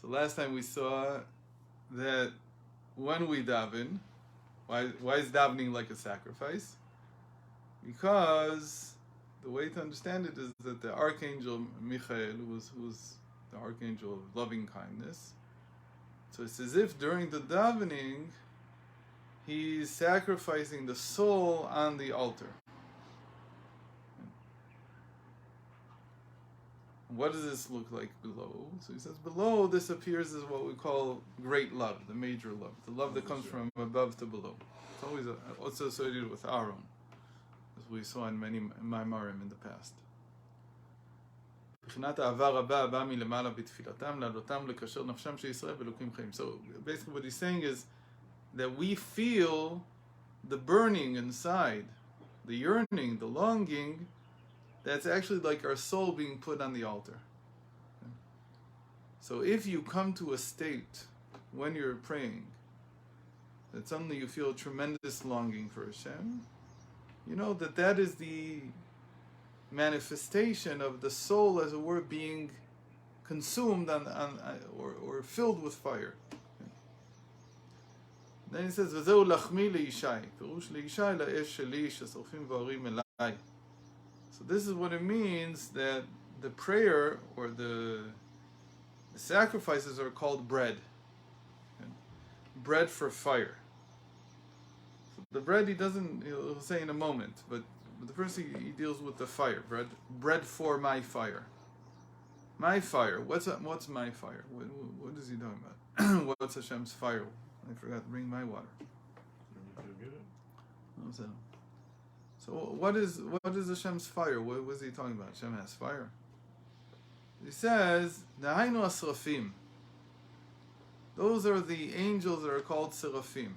So last time we saw that when we daven, why is davening like a sacrifice? Because the way to understand it is that the archangel Michael, who's the archangel of loving kindness, so it's as if during the davening he's sacrificing the soul on the altar. What does this look like below? So he says below this appears as what we call great love, the major love, the love that comes from above to below. It's always also associated with Aaron, as we saw in many Maimarim in the past. So basically what he's saying is that we feel the burning inside, the yearning, the longing, that's actually like our soul being put on the altar. So if you come to a state when you're praying that suddenly you feel a tremendous longing for Hashem, you know that is the manifestation of the soul, as it were, being consumed or filled with fire. Then he says, "V'zeu lachmi leishai, pirush leishai la'esh sheli shesorfim v'orim elai." So this is what it means that the prayer or the sacrifices are called bread. Bread for fire. So the bread he'll say in a moment, but the first he deals with the fire. Bread for my fire. My fire. What's my fire? What is he talking about? What's Hashem's fire? I forgot to bring my water. So what is Hashem's fire? What is he talking about? Hashem has fire. He says, Nahainu asrafim. Those are the angels that are called seraphim.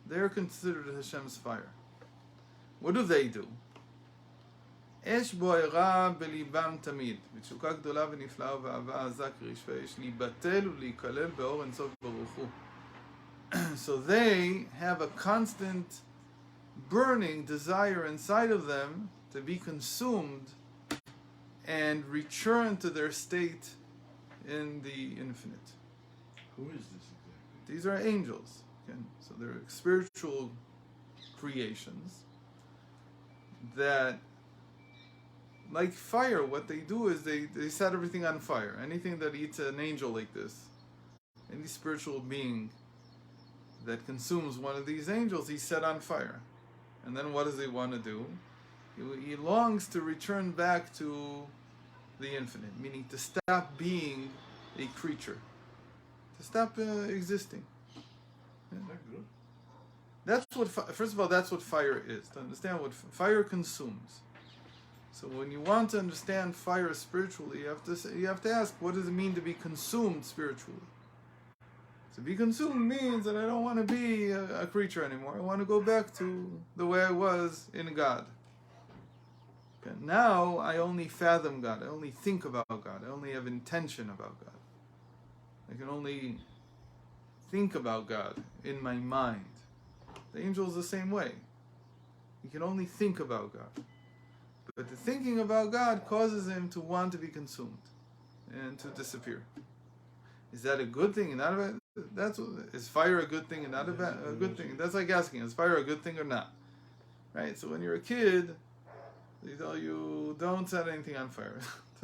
They're considered Hashem's fire. What do? אש בוערה בליבם תמיד, בתשוקה גדולה ונפלאה ובאהבה עזה כרשפי אש, להיבטל ולהיכלל באור אינסוף ברוך הוא. So they have a constant burning desire inside of them to be consumed and return to their state in the infinite. Who is this exactly? These are angels. Okay? So they're spiritual creations that, like fire, what they do is they set everything on fire. Anything that eats an angel like this, any spiritual being that consumes one of these angels, he's set on fire. And then what does he want to do? He longs to return back to the infinite, meaning to stop being a creature, to stop existing. Yeah. Is that good? That's what. First of all, that's what fire is. To understand what fire consumes. So when you want to understand fire spiritually, you have to ask, what does it mean to be consumed spiritually? To be consumed means that I don't want to be a creature anymore. I want to go back to the way I was in God. Okay, now I only fathom God. I only think about God. I only have intention about God. I can only think about God in my mind. The angel is the same way. He can only think about God. But the thinking about God causes him to want to be consumed and to disappear. Is that a good thing? Not a bad, is fire a good thing and not a good thing? That's like asking, is fire a good thing or not? Right? So when you're a kid, they tell you don't set anything on fire.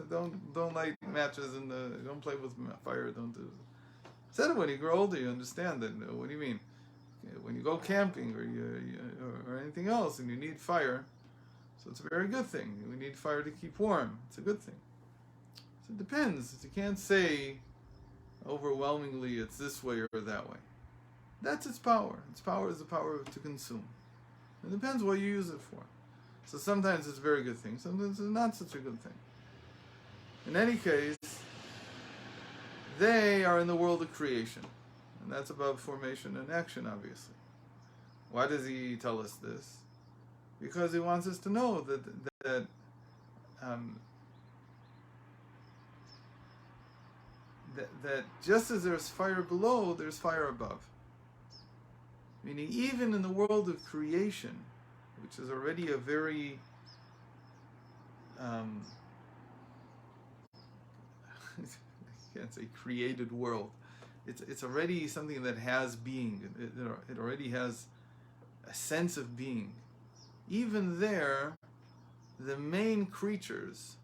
don't light matches and don't play with fire. Don't do. Set it when you grow older. You understand that. What do you mean? When you go camping or anything else and you need fire, so it's a very good thing. We need fire to keep warm. It's a good thing. So it depends. You can't say overwhelmingly it's this way or that way. That's its power. Its power is the power to consume. It depends what you use it for. So sometimes it's a very good thing. Sometimes it's not such a good thing. In any case, they are in the world of creation. And that's above formation and action, obviously. Why does he tell us this? Because he wants us to know that just as there's fire below, there's fire above. Meaning, even in the world of creation, which is already a very can't say created world. It's already something that has being. It already has a sense of being. Even there, the main creatures,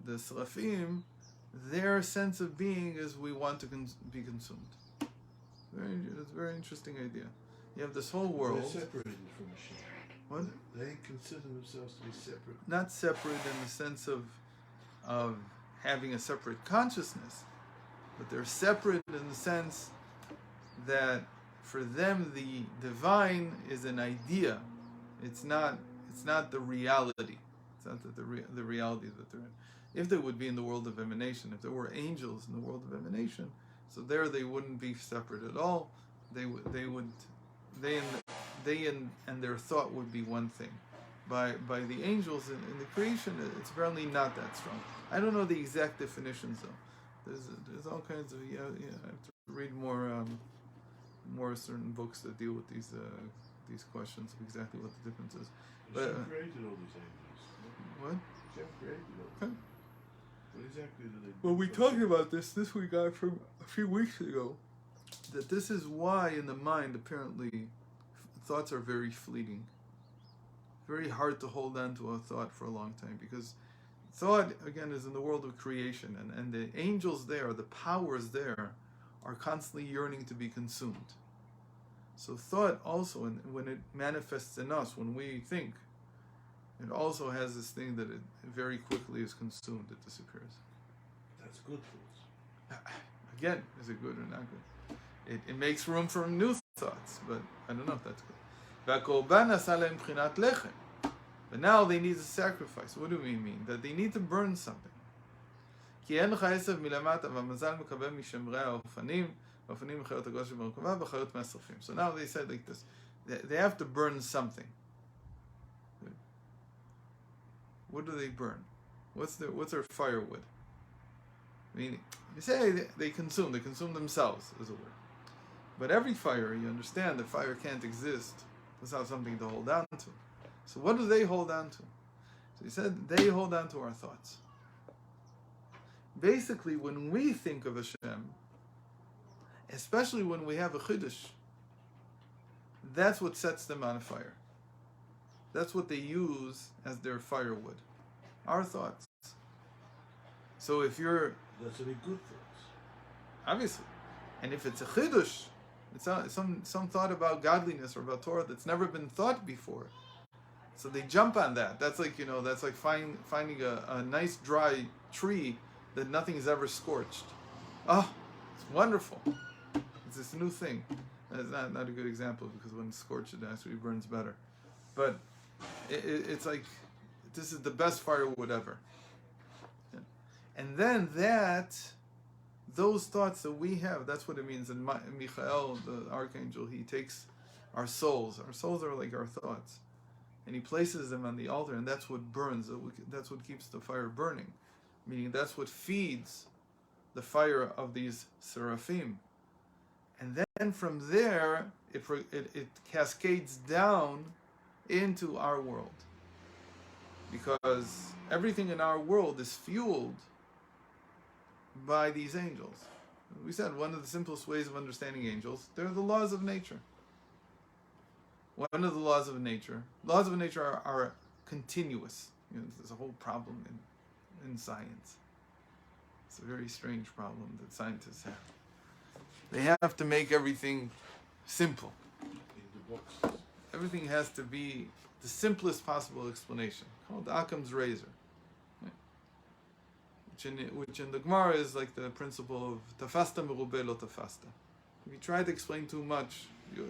the Seraphim, their sense of being is we want to be consumed. It's a very interesting idea. You have this whole world. They're separated from Hashem. What? They consider themselves to be separate. Not separate in the sense of having a separate consciousness, but they're separate in the sense that for them the divine is an idea. It's not the reality. It's not the reality that they're in. If they would be in the world of emanation, if there were angels in the world of emanation, so there they wouldn't be separate at all. They and their thought would be one thing. By the angels in the creation, it's apparently not that strong. I don't know the exact definitions though. There's all kinds of I have to read more certain books that deal with these questions of exactly what the difference is. Hashem created all these angels. What? Hashem created all these. What exactly do they do? Well, we talked about this we got from a few weeks ago, that this is why in the mind apparently thoughts are very fleeting. Very hard to hold on to a thought for a long time, because thought, again, is in the world of creation, and the angels there, the powers there, are constantly yearning to be consumed. So thought also, when it manifests in us, when we think, it also has this thing that it very quickly is consumed, it disappears. That's good for us. Again, is it good or not good? It makes room for new thoughts, but I don't know if that's good. But now they need a sacrifice. What do we mean? That they need to burn something. So now they said like this. They have to burn something. What do they burn? What's their firewood? Meaning, you say they consume themselves, as it were. But every fire, you understand that fire can't exist without something to hold on to. So what do they hold on to? So he said they hold on to our thoughts. Basically, when we think of Hashem, especially when we have a chiddush, that's what sets them on fire. That's what they use as their firewood. Our thoughts. So if you're... That's to be good for us. Obviously. And if it's a chiddush, it's some thought about godliness or about Torah that's never been thought before. So they jump on that. That's like, that's like finding a nice dry tree that nothing has ever scorched. Oh, it's wonderful. It's this new thing. That's not a good example, because when it's scorched, it actually burns better. But it's like, this is the best firewood ever. Yeah. And then those thoughts that we have, that's what it means. And Michael, the archangel, he takes our souls. Our souls are like our thoughts. And he places them on the altar, and that's what burns. That's what keeps the fire burning. Meaning that's what feeds the fire of these seraphim. And then from there, it cascades down into our world. Because everything in our world is fueled by these angels. We said one of the simplest ways of understanding angels, they're the laws of nature. One of the laws of nature are continuous. There's a whole problem in science. It's a very strange problem that scientists have. They have to make everything simple. In the boxes. Everything has to be the simplest possible explanation, called Occam's razor, right? Which in the Gemara is like the principle of tafasta merube lo tafasta. If you try to explain too much, it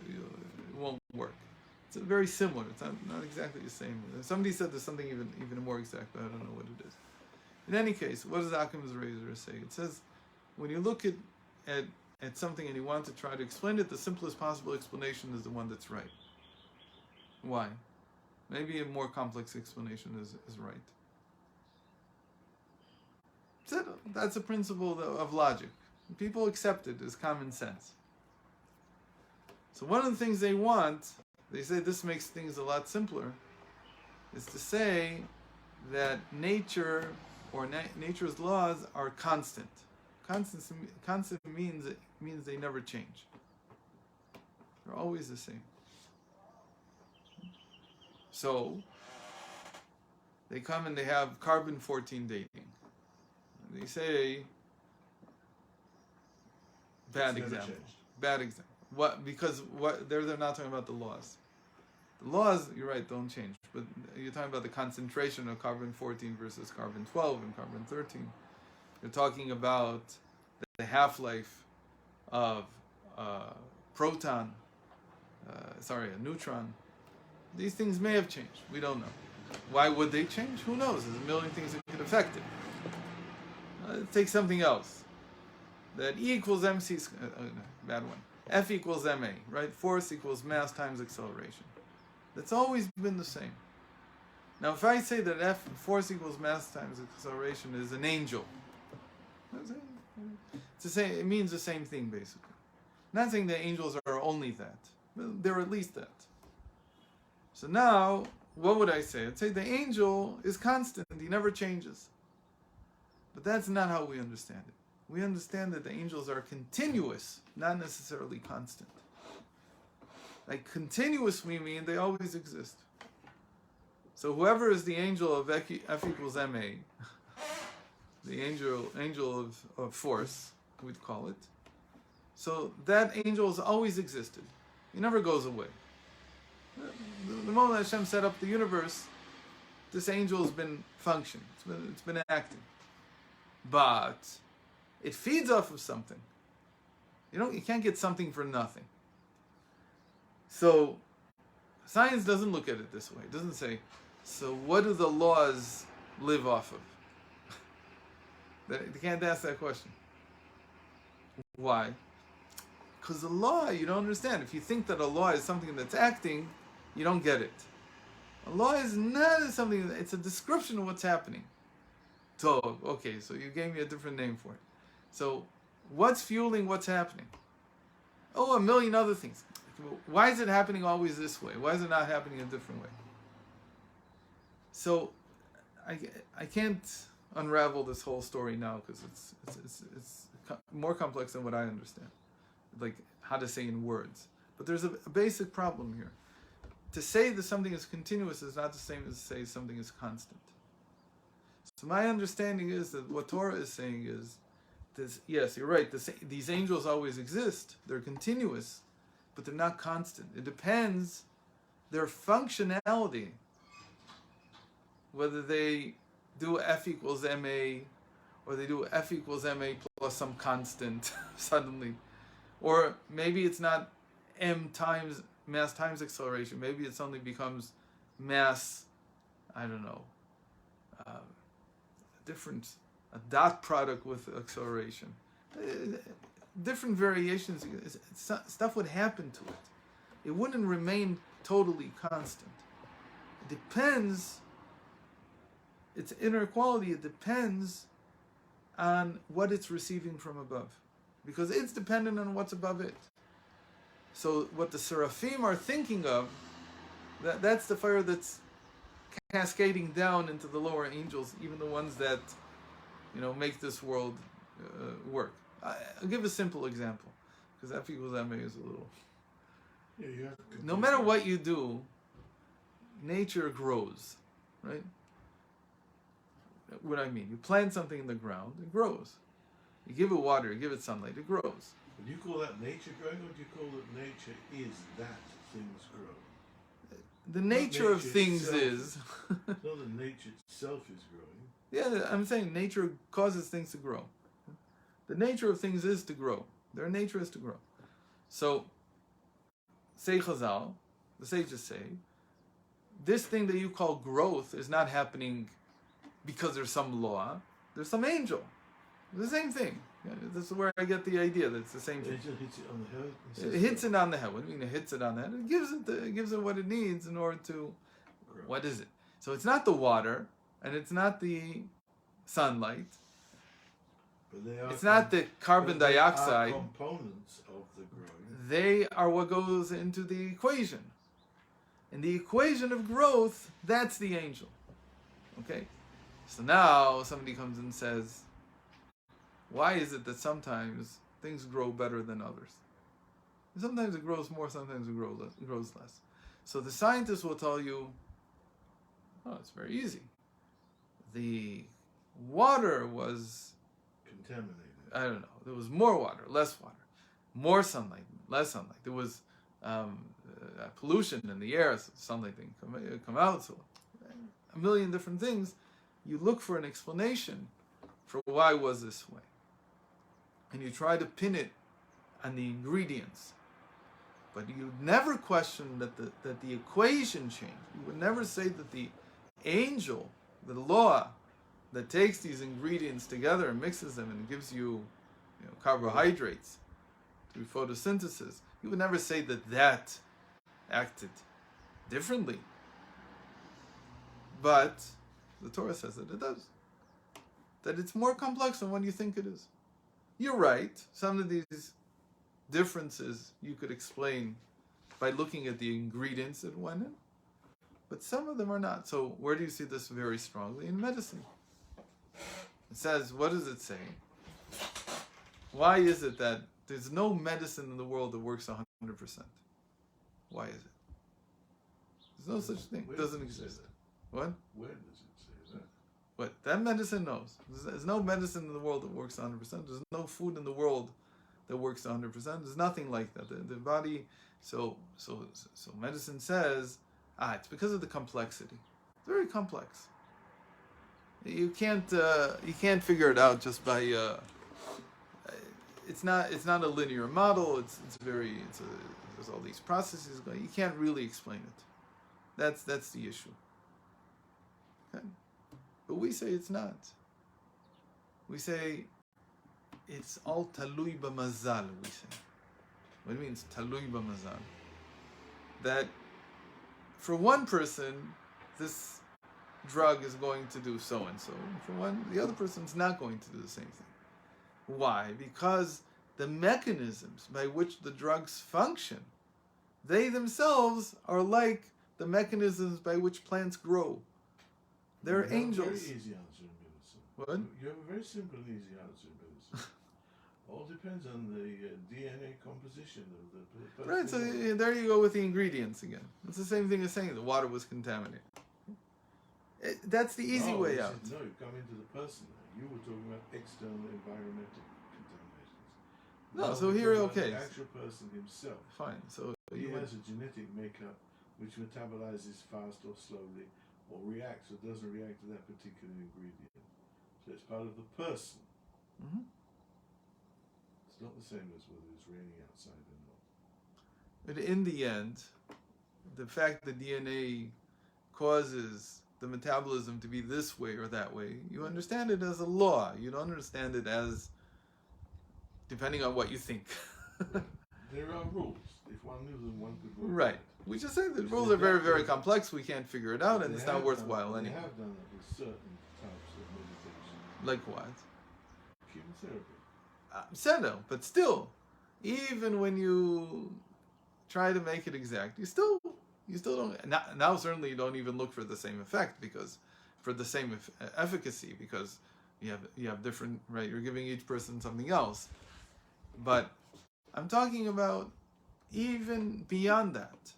won't work. It's very similar. It's not exactly the same. Somebody said there's something even more exact, but I don't know what it is. In any case, what does Occam's razor say? It says, when you look at something and you want to try to explain it, the simplest possible explanation is the one that's right. Why? Maybe a more complex explanation is right. That's a principle of logic. People accept it as common sense. So one of the things they want, they say this makes things a lot simpler, is to say that nature or nature's laws are constant Constant means they never change. They're always the same. So they come and they have carbon-14 dating. They say, bad example. Bad example. What? Because what? They're not talking about the laws. The laws, you're right, don't change. But you're talking about the concentration of carbon-14 versus carbon-12 and carbon-13. You're talking about the half-life of proton, a neutron. These things may have changed. We don't know. Why would they change? Who knows? There's a million things that could affect it. Take something else. That E equals mc, bad one. F equals ma, right? Force equals mass times acceleration. That's always been the same. Now, if I say that force equals mass times acceleration is an angel, it's the same. It means the same thing, basically. I'm not saying that angels are only that, but they're at least that. So now, what would I say? I'd say the angel is constant. He never changes. But that's not how we understand it. We understand that the angels are continuous, not necessarily constant. Like continuous, we mean they always exist. So whoever is the angel of F equals ma, the angel of force, we'd call it. So that angel has always existed. He never goes away. The moment Hashem set up the universe, this angel has been functioning. It's been acting. But it feeds off of something. You can't get something for nothing. So science doesn't look at it this way. It doesn't say, so what do the laws live off of? They can't ask that question. Why? Because the law, you don't understand. If you think that a law is something that's acting, you don't get it. A law is not something, it's a description of what's happening. So, okay, so you gave me a different name for it. So, what's fueling what's happening? Oh, a million other things. Why is it happening always this way? Why is it not happening a different way? So, I can't unravel this whole story now because it's more complex than what I understand. Like how to say in words. But there's a basic problem here. To say that something is continuous is not the same as to say something is constant. So my understanding is that what Torah is saying is, yes, you're right, these angels always exist, they're continuous, but they're not constant. It depends, their functionality, whether they do F equals ma, or they do F equals ma plus some constant suddenly, or maybe it's not m times mass times acceleration, maybe it suddenly becomes mass, I don't know, a dot product with acceleration. Different variations, stuff would happen to it. It wouldn't remain totally constant. It depends, its inner quality, it depends on what it's receiving from above. Because it's dependent on what's above it. So what the seraphim are thinking of, that's the fire that's cascading down into the lower angels, even the ones that, make this world work. I'll give a simple example, because F equals ma is a little... Yeah, you have to no matter what you do, nature grows, right? What I mean, you plant something in the ground, it grows. You give it water, you give it sunlight, it grows. Do you call that nature growing, or do you call it nature is that things grow? The nature of things is... Not that nature itself is growing. Yeah, I'm saying nature causes things to grow. The nature of things is to grow. Their nature is to grow. So, say Chazal, the sages say, this thing that you call growth is not happening because there's some law. There's some angel. The same thing. Yeah, this is where I get the idea that it's the same thing. It just hits it on the head. It hits it on the head. What do you mean it hits it on the head? It gives it what it needs in order to... grow. What is it? So it's not the water, and it's not the sunlight. But they are It's not the carbon but they dioxide. are components of the growing. They are what goes into the equation. And the equation of growth, that's the angel. Okay? So now somebody comes and says, Why is it that sometimes things grow better than others? Sometimes it grows more, sometimes it grows less. So the scientists will tell you, oh, it's very easy. The water was Contaminated. I don't know. There was more water, less water, more sunlight, less sunlight. There was pollution in the air, so sunlight didn't come out. So a million different things. You look for an explanation for why was this way, and you try to pin it on the ingredients. But you never question that the equation changed. You would never say that the angel, the law, that takes these ingredients together and mixes them and gives you, carbohydrates through photosynthesis. You would never say that acted differently. But the Torah says that it does. That it's more complex than what you think it is. You're right. Some of these differences you could explain by looking at the ingredients that went in. But some of them are not. So where do you see this very strongly? In medicine. It says, what does it say? Why is it that there's no medicine in the world that works 100%? Why is it? There's no such thing. It doesn't exist. What? Where does it say that? What? That medicine knows. There's no medicine in the world that works 100%. There's no food in the world that works 100%. There's nothing like that. The body, so medicine says, it's because of the complexity. It's very complex. You can't figure it out just by. It's not a linear model. There's all these processes going. You can't really explain it. That's the issue. Okay? But we say it's not. We say it's all talui b'mazal. We say. What do you mean it's talui b'mazal? That for one person, this drug is going to do so and so. For one, the other person's not going to do the same thing. Why? Because the mechanisms by which the drugs function, they themselves are like the mechanisms by which plants grow. They're angels. A very easy answer in medicine. What? You have a very simple and easy answer in medicine. All depends on the DNA composition of the person. Right, so there you go with the ingredients again. It's the same thing as saying the water was contaminated. That's the easy way out. No, you come into the person now. You were talking about external environmental contaminations. No, so here, okay. The actual person himself. Fine, so he has a genetic makeup which metabolizes fast or slowly, or reacts or doesn't react to that particular ingredient. So it's part of the person. Mm-hmm. It's not the same as whether it's raining outside or not. But in the end, the fact that DNA causes the metabolism to be this way or that way, you understand it as a law. You don't understand it as depending on what you think. There are rules. If one knew them, one could work. Right. We just say the rules are very, very complex. We can't figure it out, and it's not worthwhile anyway. They have done it with certain types of meditation. Like what? Chemotherapy. But still, even when you try to make it exact, you still don't. Now certainly you don't even look for the same effect efficacy because you have different, right. You're giving each person something else, but I'm talking about even beyond that.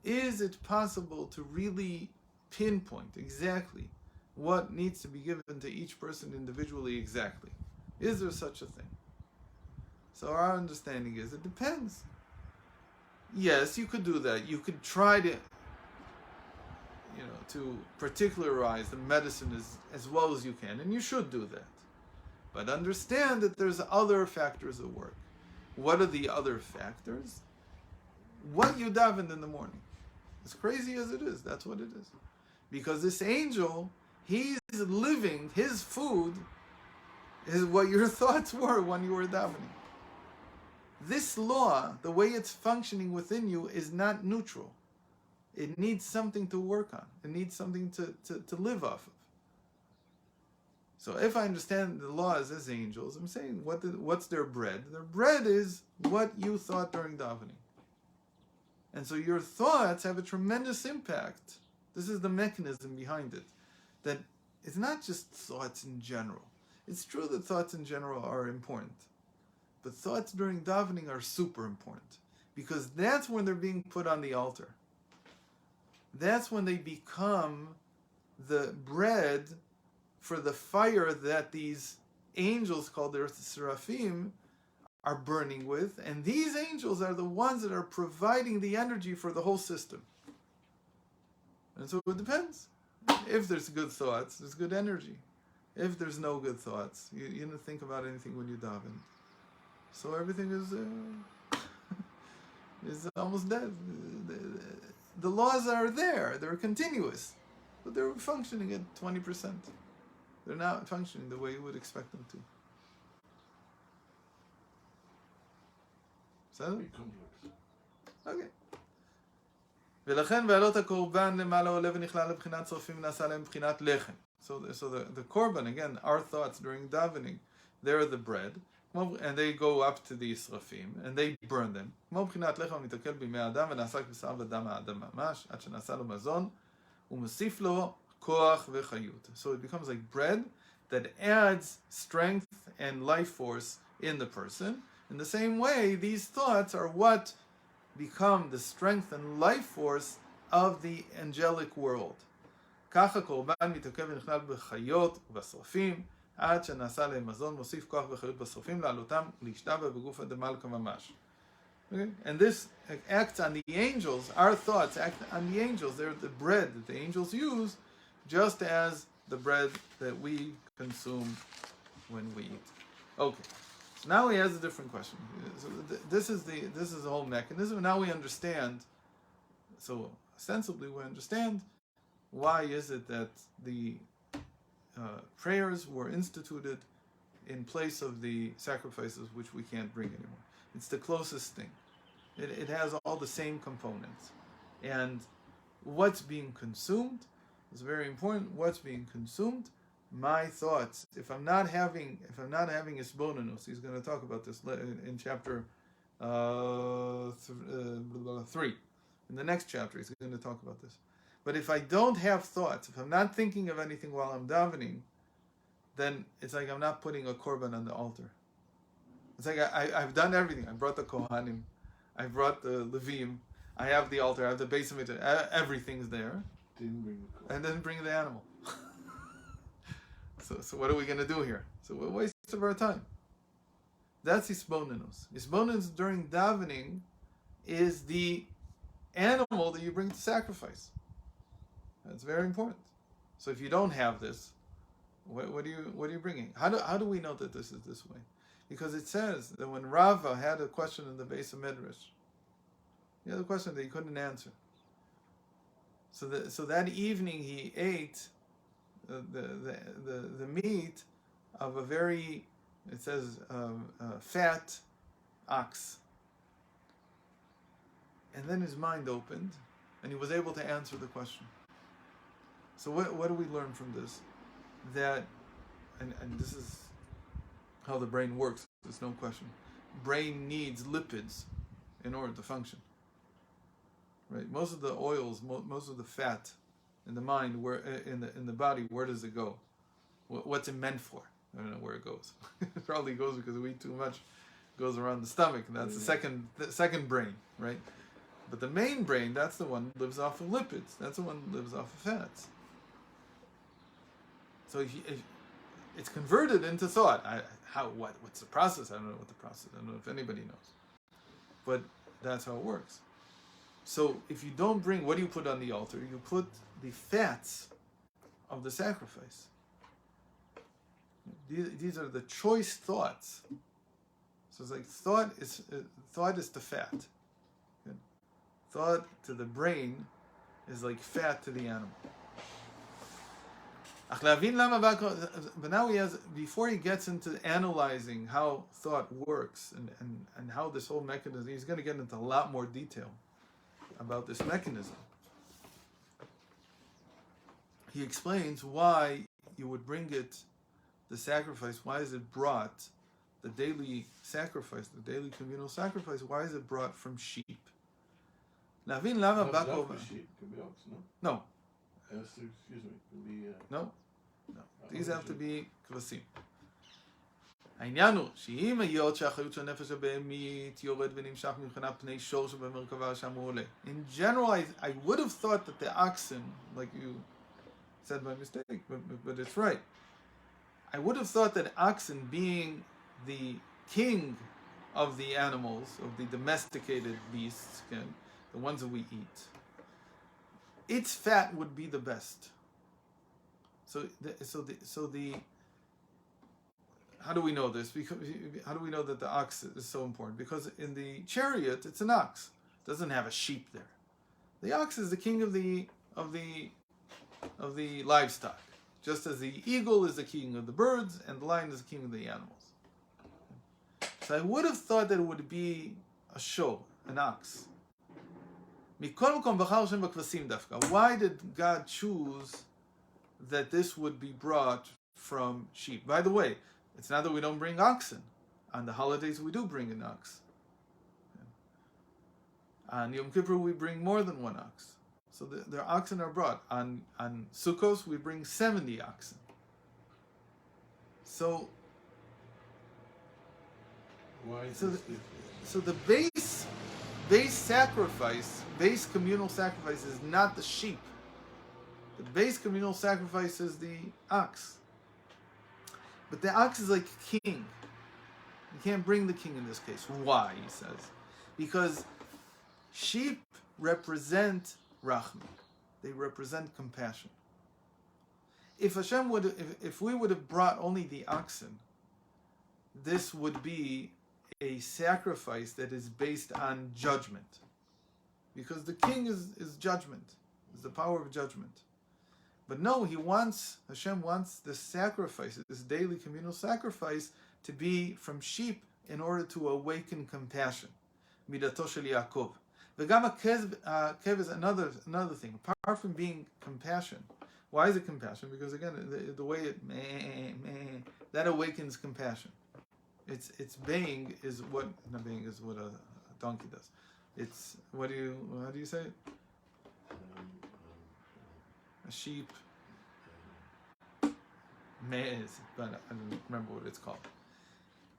Is it possible to really pinpoint exactly what needs to be given to each person individually exactly? Is there such a thing? So our understanding is it depends. Yes, you could do that. You could try to, to particularize the medicine as well as you can, and you should do that. But understand that there's other factors at work. What are the other factors? What you davened in the morning. As crazy as it is, that's what it is. Because this angel, he's living, his food is what your thoughts were when you were davening. This law, the way it's functioning within you, is not neutral. It needs something to work on. It needs something to live off of. So if I understand the laws as angels, I'm saying, what's their bread? Their bread is what you thought during davening. And so your thoughts have a tremendous impact. This is the mechanism behind it. That it's not just thoughts in general. It's true that thoughts in general are important, but thoughts during davening are super important because that's when they're being put on the altar. That's when they become the bread for the fire that these angels called the seraphim are burning with, and these angels are the ones that are providing the energy for the whole system. And so it depends. If there's good thoughts, there's good energy. If there's no good thoughts, you don't think about anything when you daven. So everything is almost dead. The laws are there, they're continuous, but they're functioning at 20%. They're not functioning the way you would expect them to. בסדר? אוקיי. ולכן ועלות הקורבן למעלה עולה ונכלל לבחינת שרפים ונעשה להם בחינת לחם. So the korban, again, our thoughts during davening, they're the bread, and they go up to the srafim, and they burn them. כמו בחינת לחם המתעכל בימי האדם ונעסק בשר ודם האדם ממש, עד שנעשה לו מזון, ומוסיף לו כוח וחיות. So it becomes like bread that adds strength and life force in the person. In the same way, these thoughts are what become the strength and life force of the angelic world. כך הקורבן מתעכב ונכלל בחיות ובשרפים, עד שנעשה להם מזון, מוסיף כוח וחיות בשרפים, לעלותם להשתבע בגוף דמלכה ממש. Okay? And this acts on the angels, our thoughts act on the angels. They're the bread that the angels use, just as the bread that we consume when we eat. Okay. So now he has a different question. So this is the whole mechanism. Now we understand. So ostensibly we understand why is it that the prayers were instituted in place of the sacrifices which we can't bring anymore. It's the closest thing. It has all the same components. And what's being consumed is very important. What's being consumed? My thoughts. If I'm not having isbonenus, he's going to talk about this in chapter 3. In the next chapter, he's going to talk about this. But if I don't have thoughts, if I'm not thinking of anything while I'm davening, then it's like I'm not putting a korban on the altar. It's like I've done everything. I brought the kohanim, I brought the levim, I have the altar, I have the base of it, everything's there. Didn't bring the korban. And then bring the animal. So what are we going to do here? So we're a waste of our time. That's isbonenus. Isbonenus during davening is the animal that you bring to sacrifice. That's very important. So if you don't have this, what are you bringing? How do we know that this is this way? Because it says that when Rava had a question in the base of Midrash, he had a question that he couldn't answer. So that evening he ate the meat of a very, it says, fat ox. And then his mind opened, and he was able to answer the question. So what do we learn from this? That, and this is how the brain works, there's no question. Brain needs lipids in order to function. Right? Most of the oils, most of the fat in the mind, where in the body, where does it go? What's it meant for? I don't know where it goes. It probably goes because we eat too much. It goes around the stomach, and that's the second brain, right? But the main brain, that's the one that lives off of lipids. That's the one that lives off of fats. So if it's converted into thought. What's the process? I don't know what the process. I don't know if anybody knows. But that's how it works. So if you don't bring, what do you put on the altar? You put the fats of the sacrifice. These are the choice thoughts. So it's like thought is the fat. Okay? Thought to the brain is like fat to the animal. But now before he gets into analyzing how thought works and how this whole mechanism, he's going to get into a lot more detail about this mechanism. He explains why you would bring it, the sacrifice, why is it brought, the daily sacrifice, the daily communal sacrifice, why is it brought from sheep? Sheep, could be ox, no? No. Excuse me, could be... No. These have to be kvasim. העניין הוא שאם היות שהחיות של הנפש הבהמית יורד ונמשך מבחינת פני שור שבמרכבה שם הוא עולה. In general, I would have thought that the oxen, like you said by mistake, but it's right. I would have thought that oxen, being the king of the animals, of the domesticated beasts, the ones that we eat, its fat would be the best. So the how do we know this? Because how do we know that the ox is so important? Because in the chariot, it's an ox. It doesn't have a sheep there. The ox is the king of the livestock, just as the eagle is the king of the birds and the lion is the king of the animals. So I would have thought that it would be a show, an ox. Why did God choose that this would be brought from sheep? By the way, it's not that we don't bring oxen. On the holidays we do bring an ox. On Yom Kippur we bring more than one ox. So the oxen are brought. On Sukkos we bring 70 oxen. So the base sacrifice, base communal sacrifice is not the sheep. The base communal sacrifice is the ox. But the ox is like king. You can't bring the king in this case. Why, he says? Because sheep represent Rachman. They represent compassion. If we would have brought only the oxen, this would be a sacrifice that is based on judgment. Because the king is judgment, is the power of judgment. But no, Hashem wants this sacrifice, this daily communal sacrifice, to be from sheep in order to awaken compassion. Midato shel Yaakov. V'gam kev is another thing. Apart from being compassion, why is it compassion? Because again, the way it that awakens compassion. Its baying is what not baying is what a donkey does. It's how do you say it? A sheep maize, but I don't remember what it's called.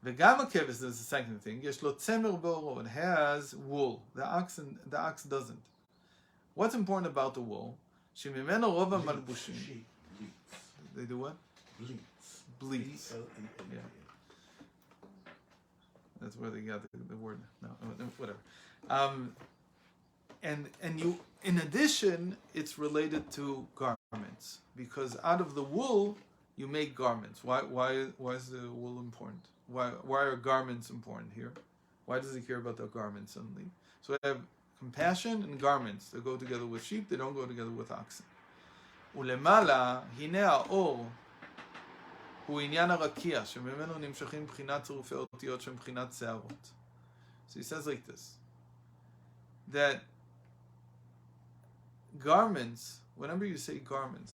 The gamma kevis is the second thing. Yesh lo tzemer boro. It has wool. The ox doesn't. What's important about the wool? Shemimeno rova malbushim. They do what? Bleats. Yeah. That's where they got the word. No, whatever. And you, in addition, it's related to garments, because out of the wool you make garments. Why is the wool important? Why are garments important here? Why does he care about the garments suddenly? So I have compassion and garments that go together with sheep. They don't go together with oxen. Ulemala hine haor hu inyan harakia shememenu nimshachim b'chinat tzurufei otiyot shem b'chinat se'arot. So he says like this, that garments, whenever you say garments,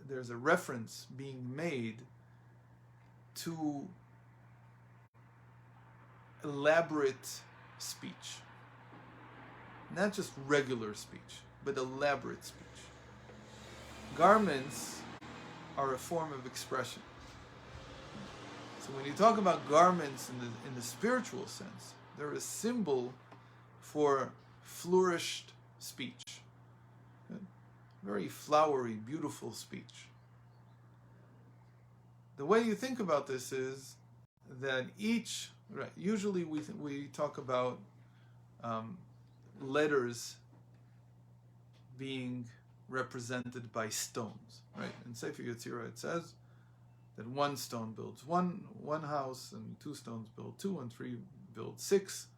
there's a reference being made to elaborate speech. Not just regular speech, but elaborate speech. Garments are a form of expression. So when you talk about garments in the spiritual sense, they're a symbol for flourished speech. Very flowery, beautiful speech. The way you think about this is that usually we talk about letters being represented by stones, right? In Sefer Yetzirah it says that one stone builds one house, and two stones build two, and three build six,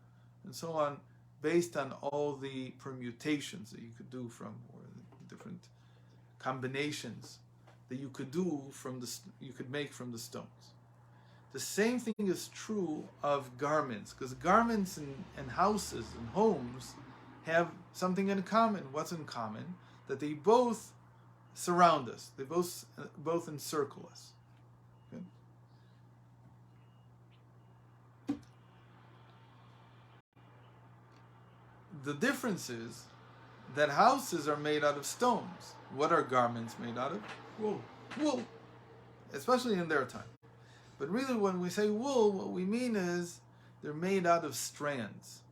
and so on, based on all the permutations that you could do from, or the different combinations that you could make from the stones. The same thing is true of garments, because garments and houses and homes have something in common. What's in common? That they both surround us. They both encircle us. Okay? The difference is that houses are made out of stones. What are garments made out of? Wool. Wool. especially in their time. But really, when we say wool, what we mean is they're made out of strands,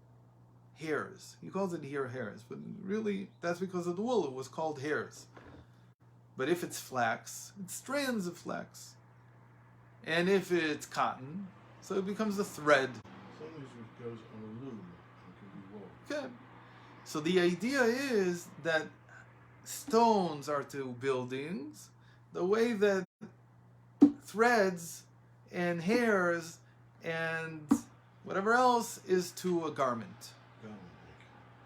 hairs. He calls it here hairs, but really that's because of the wool. It was called hairs. But if it's flax, it's strands of flax. And if it's cotton, so it becomes a thread. As long as it goes on a loom, it can be woven. Okay. So the idea is that stones are to buildings the way that threads and hairs and whatever else is to a garment.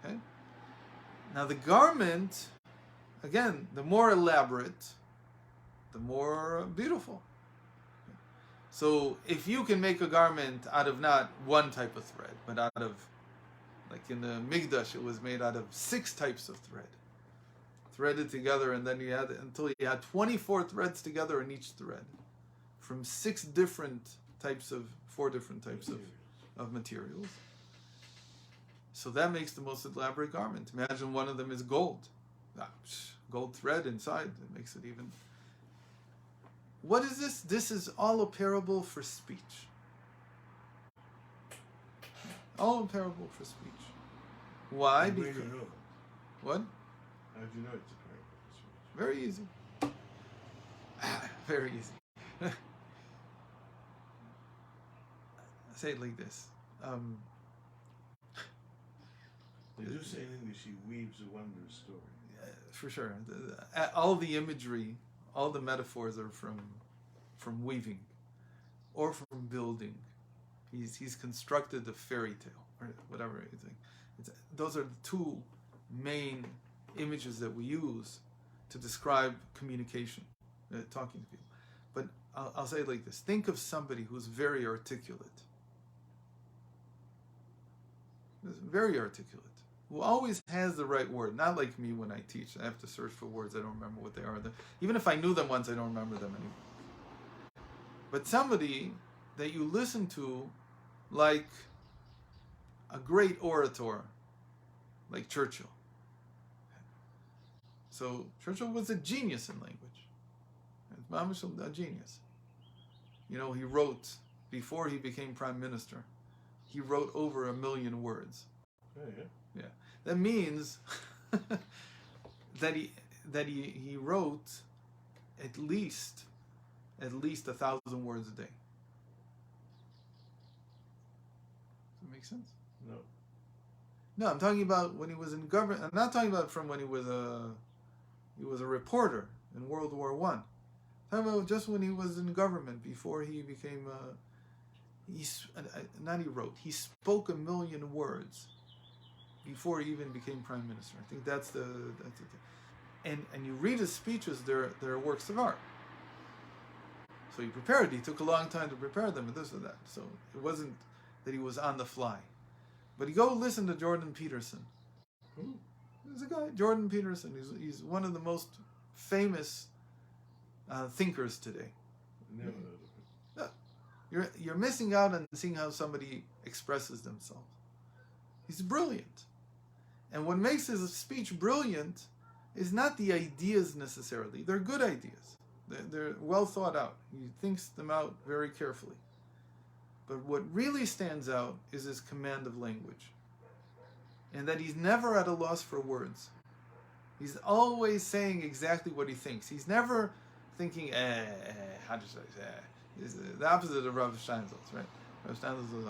Okay? Now the garment, again, the more elaborate, the more beautiful. So if you can make a garment out of not one type of thread, but out of, like in the Migdash, it was made out of 6 types of thread, threaded together, and then you had until you had 24 threads together in each thread, from 4 different types of materials. So that makes the most elaborate garment. Imagine one of them is gold. Gold thread inside, it makes it even. What is this? This is all a parable for speech. All a parable for speech. Why? How do you Because know? what? How do you know it's a parable for speech? Very easy. Very easy. Say it like this. They do say in English, he weaves a wondrous story. For sure. All the imagery, all the metaphors are from weaving or from building. He's constructed a fairy tale or whatever you think. Those are the 2 main images that we use to describe communication, talking to people. But I'll say it like this. Think of somebody who's very articulate. Very articulate. Who always has the right word. Not like me when I teach. I have to search for words. I don't remember what they are. Even if I knew them once, I don't remember them anymore. But somebody that you listen to like a great orator, like Churchill. So Churchill was a genius in language. A genius. You know, he wrote, before he became prime minister, he wrote over 1 million words. Oh, yeah. Yeah, that means that he wrote at least 1,000 words a day. Does that make sense? No. No, I'm talking about when he was in government. I'm not talking about from when he was a reporter in World War I. I'm talking about just when he was in government before he became. He spoke 1 million words before he even became prime minister. I think that's the thing. And you read his speeches, they're works of art. So he prepared. He took a long time to prepare them, and this and that. So it wasn't that he was on the fly. But you go listen to Jordan Peterson. There's a guy, Jordan Peterson. He's one of the most famous thinkers today. Never heard of it. You're missing out on seeing how somebody expresses themselves. He's brilliant. And what makes his speech brilliant is not the ideas necessarily. They're good ideas. They're well thought out. He thinks them out very carefully. But what really stands out is his command of language. And that he's never at a loss for words. He's always saying exactly what he thinks. He's never thinking, how do you say, It's the opposite of Rav Steinsaltz, right? Rav Steinsaltz was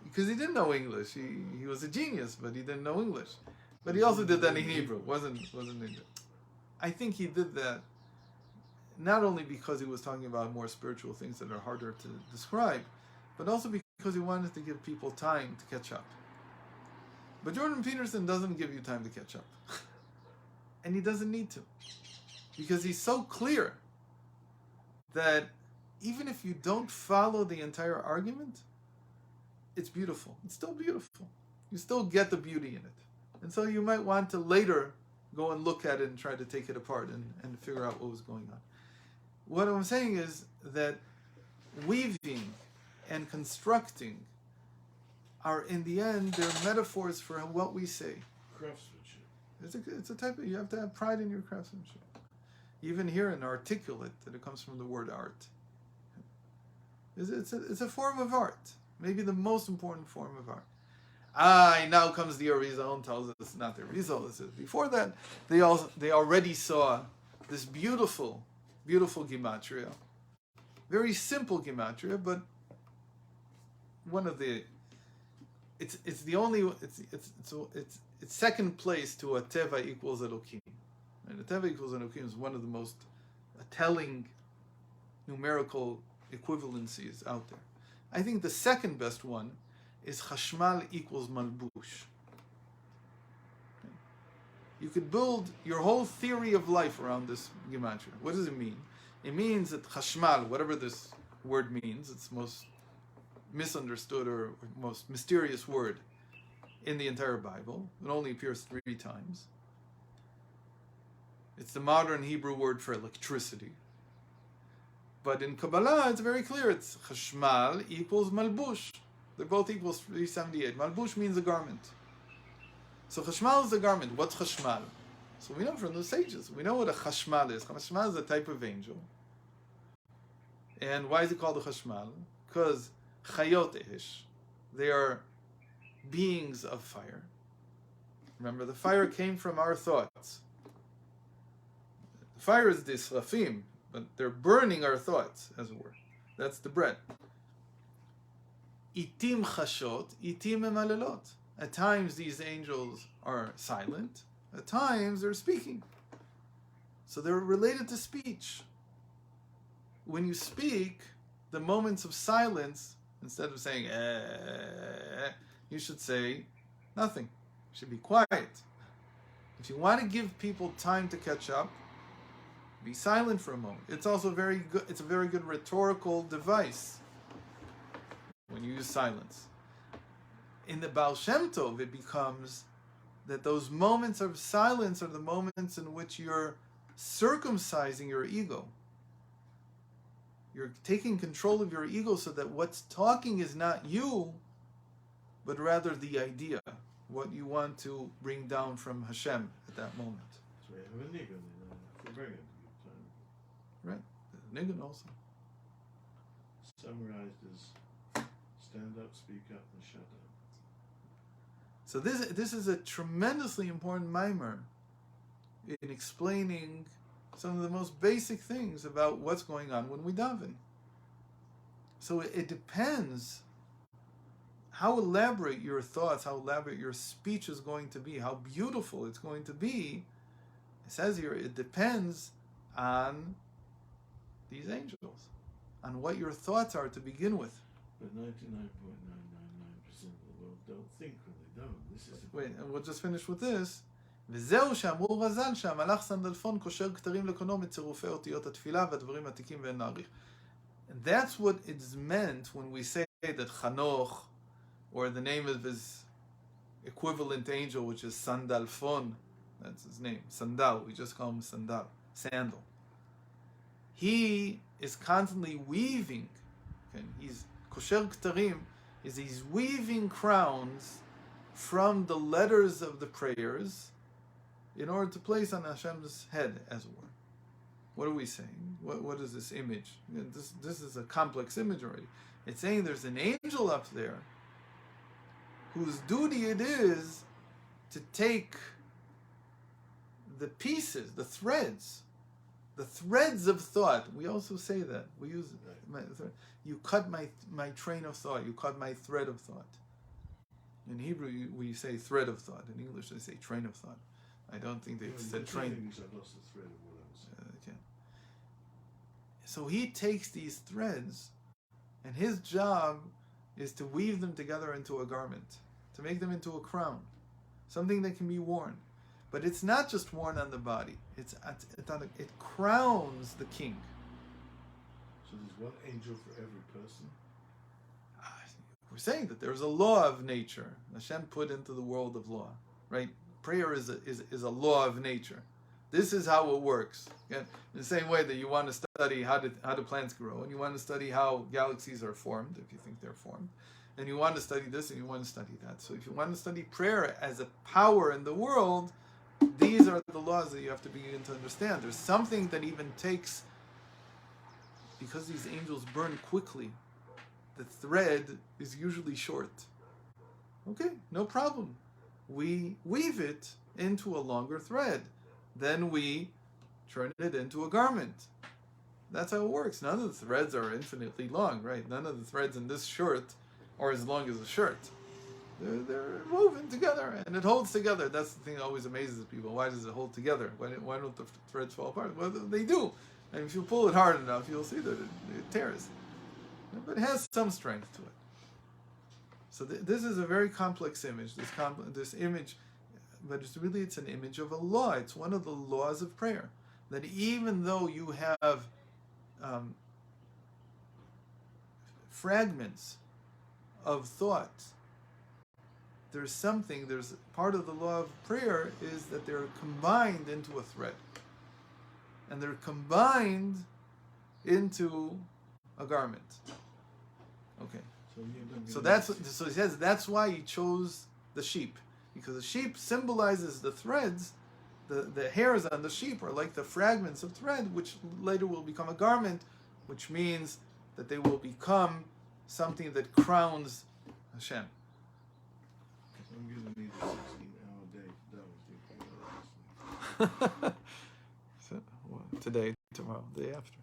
because he didn't know English. He was a genius, but he didn't know English. But he also did that in Hebrew. Wasn't English. I think he did that not only because he was talking about more spiritual things that are harder to describe, but also because he wanted to give people time to catch up. But Jordan Peterson doesn't give you time to catch up. And he doesn't need to. Because he's so clear that even if you don't follow the entire argument, it's beautiful. It's still beautiful. You still get the beauty in it. And so you might want to later go and look at it and try to take it apart and figure out what was going on. What I'm saying is that weaving and constructing are, in the end, they're metaphors for what we say. Craftsmanship. It's a type of, you have to have pride in your craftsmanship. even here in articulate, that it comes from the word art. It's a form of art, maybe the most important form of art. Now comes the Arizal and tells us not the Arizal. Before that, they already saw this beautiful, beautiful gematria, very simple gematria, but one of the it's the only it's second place to a teva equals elokim, and a teva equals elokim is one of the most telling numerical equivalencies out there. I think the second best one is chashmal equals malbush. You could build your whole theory of life around this gematria. What does it mean? It means that chashmal, whatever this word means, it's most misunderstood or most mysterious word in the entire Bible. It only appears 3 times. It's the modern Hebrew word for electricity. But in Kabbalah, it's very clear. It's chashmal equals malbush. They both equals 378. Malbush means a garment. So chashmal is a garment. What's chashmal? So we know from the sages. We know what a chashmal is. Chashmal is a type of angel. And why is it called a chashmal? Because chayot ish. They are beings of fire. Remember, the fire came from our thoughts. The fire is the srafim, but they're burning our thoughts, as it were. That's the bread. Itim chashot, itim emalelot. At times these angels are silent, at times they're speaking. So they're related to speech. When you speak, the moments of silence, instead of saying you should say nothing. You should be quiet. If you want to give people time to catch up, be silent for a moment. It's also very good. It's a very good rhetorical device when you use silence. In the Baal Shem Tov, it becomes that those moments of silence are the moments in which you're circumcising your ego. You're taking control of your ego so that what's talking is not you, but rather the idea, what you want to bring down from Hashem at that moment. So we have a nigun for bringing it. Right, nigun also. Summarized as stand up, speak up, and shut up. So this is a tremendously important mimer in explaining some of the most basic things about what's going on when we daven. So it depends how elaborate your thoughts, how elaborate your speech is going to be, how beautiful it's going to be. It says here, it depends on these angels, on what your thoughts are to begin with. But 99.999% of the world don't think when they don't. This is Wait, and we'll just finish with this. וזהו שאמרו רז"ל שהמלאך סנדלפון קושר כתרים לקונו מצירופי אותיות התפילה והדברים עתיקים ואין להעריך. And that's what it's meant when we say that Chanoch, or the name of his equivalent angel, which is Sandalfon, that's his name, Sandal, we just call him Sandal. He is constantly weaving, okay, he's kosher ktarim, he's weaving crowns from the letters of the prayers in order to place on Hashem's head, as it were. What are we saying? What is this image? This is a complex image already. It's saying there's an angel up there whose duty it is to take the pieces, the threads of thought. We also say that. We use you cut my train of thought. You cut my thread of thought. In Hebrew, we say thread of thought. In English, they say train of thought. I don't think they said train. I lost the thread of what I was saying. Okay. So he takes these threads, and his job is to weave them together into a garment, to make them into a crown, something that can be worn. But it's not just worn on the body. It crowns the king. So there's one angel for every person? We're saying that there's a law of nature. Hashem put into the world of law, right? Prayer is a law of nature. This is how it works. Again, in the same way that you want to study how do plants grow, and you want to study how galaxies are formed, if you think they're formed, and you want to study this and you want to study that. So if you want to study prayer as a power in the world, these are the laws that you have to begin to understand. There's something that even takes, because these angels burn quickly, the thread is usually short. Okay, no problem. We weave it into a longer thread. Then we turn it into a garment. That's how it works. None of the threads are infinitely long, right? None of the threads in this shirt are as long as a shirt. They're woven together, and it holds together. That's the thing that always amazes people. Why does it hold together? Why don't the threads fall apart? Well, they do. And if you pull it hard enough, you'll see that it tears. But it has some strength to it. So this is a very complex image. This image, but it's an image of a law. It's one of the laws of prayer. That even though you have fragments of thought, there's part of the law of prayer is that they're combined into a thread. And they're combined into a garment. Okay. So he says that's why he chose the sheep. Because the sheep symbolizes the threads. The hairs on the sheep are like the fragments of thread, which later will become a garment, which means that they will become something that crowns Hashem. I'm going to need a 16-hour day. So, today, tomorrow, the day after.